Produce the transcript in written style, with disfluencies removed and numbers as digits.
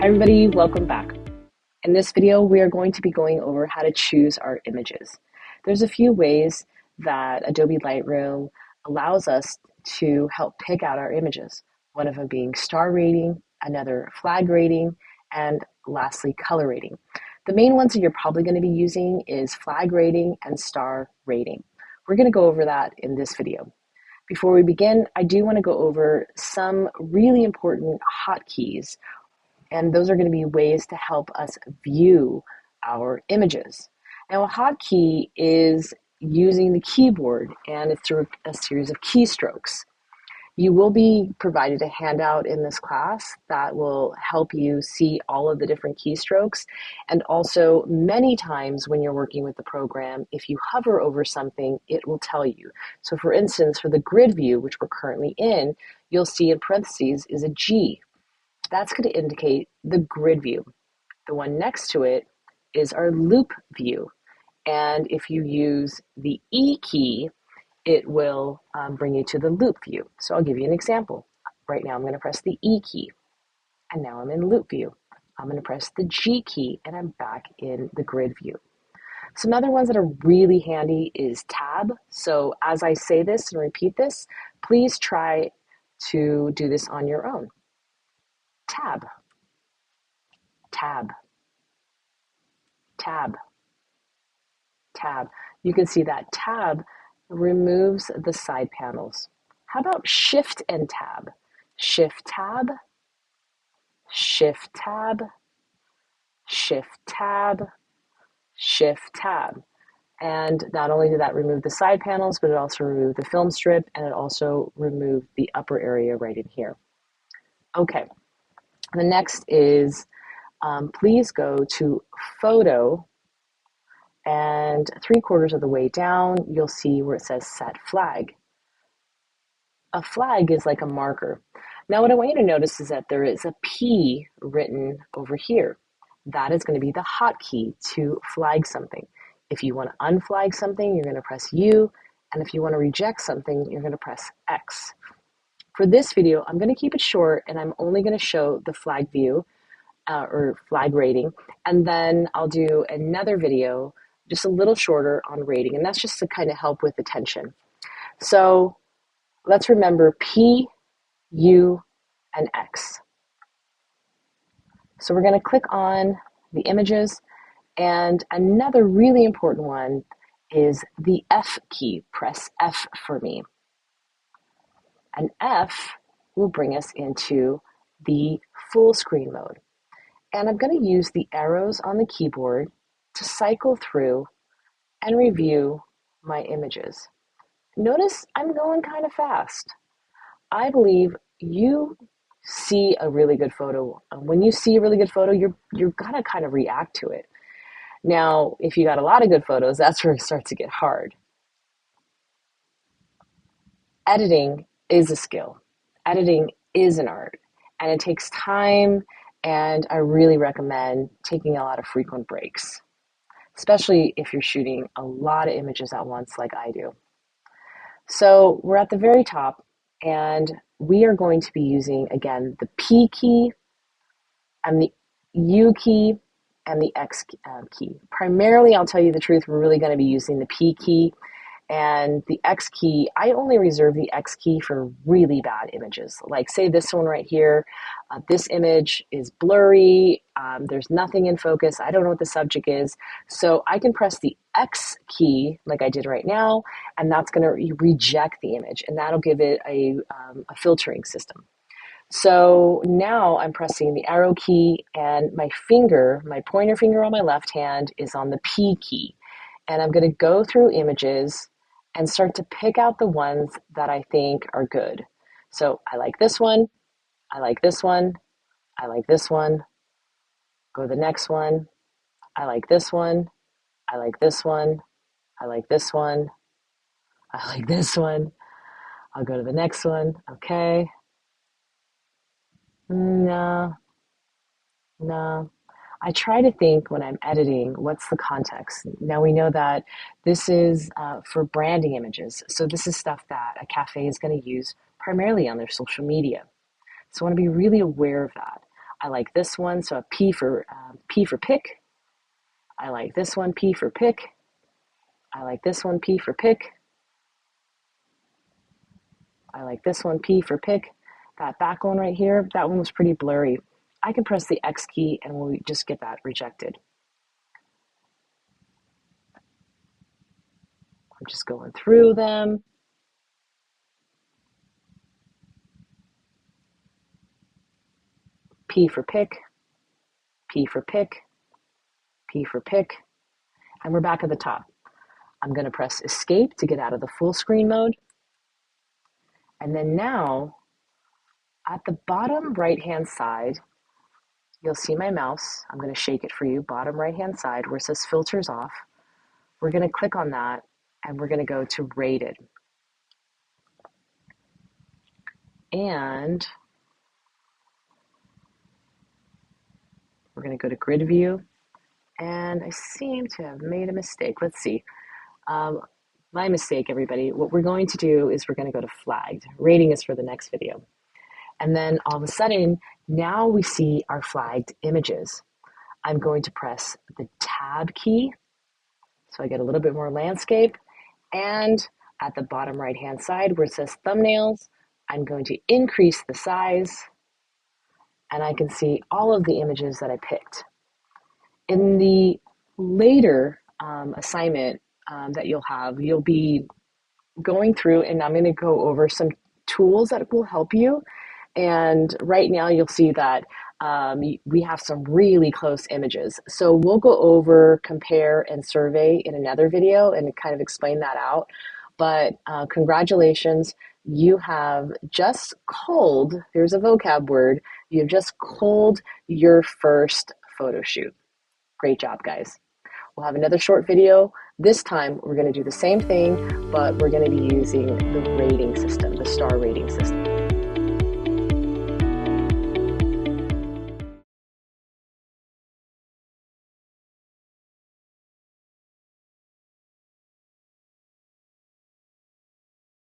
Hi everybody, welcome back. In this video, we are going to be going over how to choose our images. There's a few ways that Adobe Lightroom allows us to help pick out our images. One of them being star rating, another flag rating, and lastly, color rating. The main ones that you're probably going to be using is flag rating and star rating. We're going to go over that in this video. Before we begin, I do want to go over some really important hotkeys, and those are going to be ways to help us view our images. Now, a hotkey is using the keyboard, and it's through a series of keystrokes. You will be provided a handout in this class that will help you see all of the different keystrokes. And also, many times when you're working with the program, if you hover over something, it will tell you. So for instance, for the grid view, which we're currently in, you'll see in parentheses is a G. That's going to indicate the grid view. The one next to it is our loop view. And if you use the E key, it will bring you to the loop view. So I'll give you an example. Right now I'm going to press the E key, and now I'm in loop view. I'm going to press the G key, and I'm back in the grid view. Some other ones that are really handy is tab. So as I say this and repeat this, please try to do this on your own. Tab, tab, tab, tab. You can see that tab removes the side panels. How about shift and tab? Shift tab, shift tab, shift tab, shift tab. And not only did that remove the side panels, but it also removed the film strip, and it also removed the upper area right in here. Okay, the next is please go to Photo, and 3/4 of the way down, you'll see where it says Set Flag. A flag is like a marker. Now what I want you to notice is that there is a P written over here. That is going to be the hotkey to flag something. If you want to unflag something, you're going to press U, and if you want to reject something, you're going to press X. For this video, I'm going to keep it short, and I'm only going to show the flag view or flag rating, and then I'll do another video just a little shorter on rating, and that's just to kind of help with attention. So let's remember P, U, and X. So we're going to click on the images, and another really important one is the F key. Press F for me. And F will bring us into the full screen mode. And I'm going to use the arrows on the keyboard to cycle through and review my images. Notice I'm going kind of fast. I believe you see a really good photo. When you see a really good photo, you're gonna kind of react to it. Now, if you got a lot of good photos, that's where it starts to get hard. Editing is a skill. Editing is an art, and it takes time, and I really recommend taking a lot of frequent breaks, especially if you're shooting a lot of images at once like I do. So we're at the very top, and we are going to be using, again, the P key and the U key and the X key. Primarily, I'll tell you the truth, we're really going to be using the P key. And the X key, I only reserve the X key for really bad images. Like say this one right here, this image is blurry, there's nothing in focus, I don't know what the subject is. So I can press the X key like I did right now, and that's gonna reject the image, and that'll give it a filtering system. So now I'm pressing the arrow key, and my finger, my pointer finger on my left hand is on the P key. And I'm gonna go through images and start to pick out the ones that I think are good. So I like this one, I like this one, I like this one, go to the next one, I like this one, I like this one, I like this one, I like this one, I'll go to the next one, okay. No. I try to think when I'm editing, what's the context? Now we know that this is for branding images. So this is stuff that a cafe is going to use primarily on their social media. So I want to be really aware of that. I like this one, so a P for pick. I like this one, P for pick. I like this one, P for pick. I like this one, P for pick. That back one right here, that one was pretty blurry. I can press the X key and we'll just get that rejected. I'm just going through them. P for pick, P for pick, P for pick, and we're back at the top. I'm going to press escape to get out of the full screen mode. And then now, at the bottom right-hand side, you'll see my mouse. I'm going to shake it for you. Bottom right-hand side where it says filters off. We're going to click on that and we're going to go to rated. And we're going to go to grid view. And I seem to have made a mistake. Let's see. My mistake, everybody. What we're going to do is we're going to go to flagged. Rating is for the next video. And then all of a sudden, now we see our flagged images. I'm going to press the tab key, so I get a little bit more landscape. And at the bottom right-hand side where it says thumbnails, I'm going to increase the size, and I can see all of the images that I picked. In the later assignment that you'll be going through, and I'm going to go over some tools that will help you. And right now you'll see that we have some really close images. So we'll go over compare and survey in another video and kind of explain that out. But congratulations, you have just culled, here's a vocab word, you've just culled your first photo shoot. Great job, guys. We'll have another short video. This time we're going to do the same thing, but we're going to be using the rating system, the star rating system.